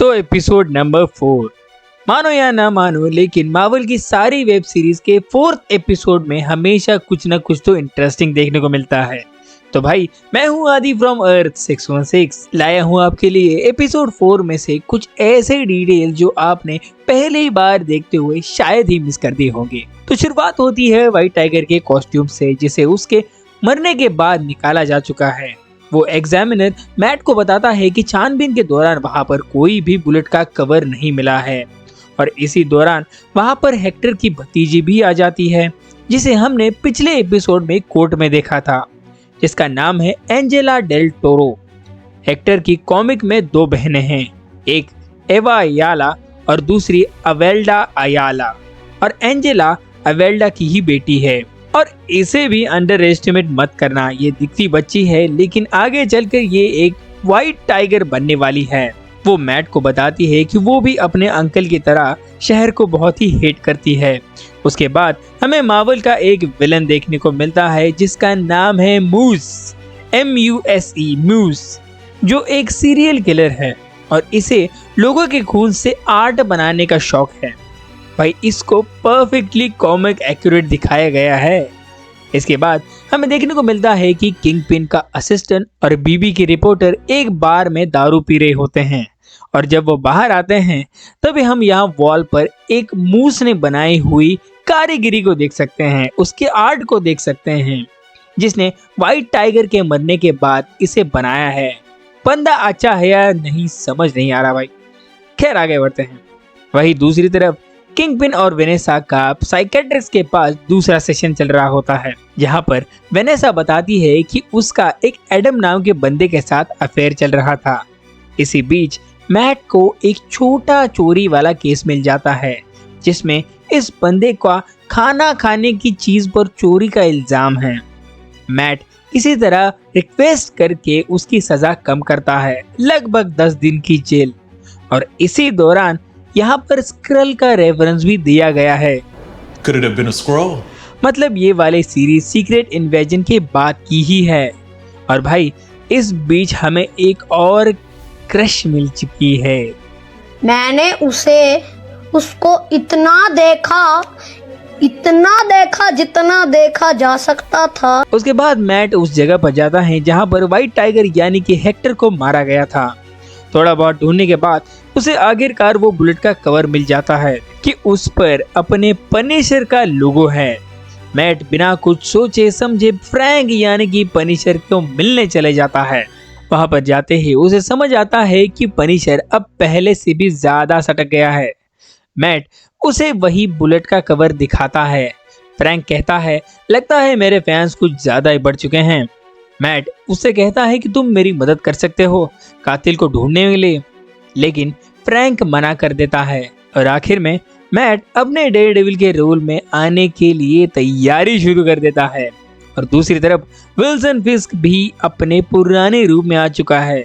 तो episode number 4, मानो या ना मानो लेकिन मार्वल की सारी वेब सीरीज के 4th एपिसोड में हमेशा कुछ ना कुछ तो इंटरेस्टिंग देखने को मिलता है। तो भाई मैं हूँ आदि फ्रॉम अर्थ 616, लाया हूँ आपके लिए एपिसोड 4 में से कुछ ऐसे डिटेल जो आपने पहली बार देखते हुए शायद ही मिस कर दिए होंगे। तो शुरुआत होती है व्हाइट टाइगर के कॉस्ट्यूम से, जिसे उसके मरने के बाद निकाला जा चुका है। वो एग्जामिनर मैट को बताता है कि छानबीन के दौरान वहां पर कोई भी बुलेट का कवर नहीं मिला है और इसी दौरान वहां पर हेक्टर की भतीजी भी आ जाती है, जिसे हमने पिछले एपिसोड में कोर्ट में देखा था, जिसका नाम है एंजेला डेल टोरो। हेक्टर की कॉमिक में 2 बहनें हैं, एक एवा अयाला और दूसरी अवेल्डा अयाला, और एंजेला अवेल्डा की ही बेटी है। और इसे भी अंडर एस्टिमेट मत करना, ये दिखती बच्ची है लेकिन आगे चलकर ये एक व्हाइट टाइगर बनने वाली है। वो मैट को बताती है कि वो भी अपने अंकल की तरह शहर को बहुत ही हेट करती है। उसके बाद हमें मार्वल का एक विलन देखने को मिलता है जिसका नाम है मूस, MUSE मूस, जो एक सीरियल किलर है और इसे लोगों के खून से आर्ट बनाने का शौक है। भाई इसको परफेक्टली कॉमिक एक्यूरेट दिखाया गया है। इसके बाद हमें देखने को मिलता है कि किंगपिन का असिस्टेंट और बीबी की रिपोर्टर एक बार में दारू पी रहे होते हैं और जब वो बाहर आते हैं तभी हम यहाँ वॉल पर एक मूस ने बनाई हुई कारीगिरी को देख सकते हैं, उसके आर्ट को देख सकते हैं जिसने व्हाइट टाइगर के मरने के बाद इसे बनाया है। बंदा अच्छा है या नहीं समझ नहीं आ रहा भाई। खैर आगे बढ़ते हैं। वही दूसरी तरफ किंगपिन और वेनेसा का साइकेट्रिस्ट के पास दूसरा सेशन चल रहा होता है, जहां पर वेनेसा बताती है कि उसका एक एडम नाम के बंदे के साथ अफेयर चल रहा था। इसी बीच मैट को एक छोटा चोरी वाला केस मिल जाता है जिसमें इस बंदे का खाना खाने की चीज पर चोरी का इल्जाम है। मैट इसी तरह रिक्वेस्ट करके उसकी सजा कम करता है, लगभग 10 दिन की जेल। और इसी दौरान यहाँ पर स्क्रल का रेफरेंस भी दिया गया है। Could it have been a scroll? मतलब ये वाले सीरीज सीक्रेट इन्वेजन के बाद की ही है। और भाई इस बीच हमें एक और क्रश मिल चुकी है। मैंने उसको इतना देखा जितना देखा जा सकता था। उसके बाद मैट उस जगह पर जाता है जहाँ पर व्हाइट टाइगर यानी कि हेक्टर को मारा गया था। थोड़ा बहुत ढूंढने के बाद उसे आखिरकार वो बुलेट का कवर मिल जाता है कि उस पर अपने पनिशर का लोगो है। मैट बिना कुछ सोचे समझे फ्रैंक यानी कि पनिशर को मिलने चले जाता है। वहां पर जाते ही उसे समझ आता है कि पनिशर अब पहले से भी ज्यादा सटक गया है। मैट उसे वही बुलेट का कवर दिखाता है। फ्रैंक कहता है, लगता है मेरे फैंस कुछ ज्यादा ही बढ़ चुके हैं। मैट उससे कहता है कि तुम मेरी मदद कर सकते हो कातिल को ढूंढने के लिए, लेकिन फ्रैंक मना कर देता है। और आखिर में मैट अपने डेयरडेविल के रोल में आने के लिए तैयारी शुरू कर देता है। और दूसरी तरफ विल्सन फिस्क भी अपने पुराने रूप में आ चुका है।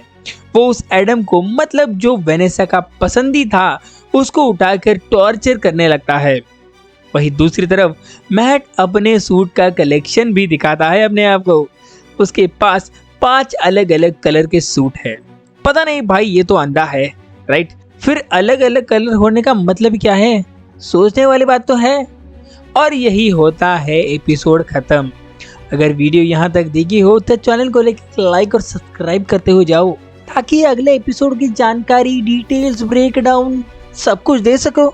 वो उस एडम को, मतलब जो वेनेसा का पसंदी था, उसको उठाकर टॉर्चर करने लगता है। वही दूसरी तरफ मैट अपने सूट का कलेक्शन भी दिखाता है अपने आप को। उसके पास 5 अलग अलग कलर के सूट है। पता नहीं भाई ये तो अंधा है, राइट? फिर अलग अलग कलर होने का मतलब क्या है? सोचने वाली बात तो है। और यही होता है एपिसोड खत्म। अगर वीडियो यहाँ तक देखी हो तो चैनल को लाइक और सब्सक्राइब करते हुए जाओ ताकि अगले एपिसोड की जानकारी, डिटेल्स, ब्रेकडाउन सब कुछ दे सको।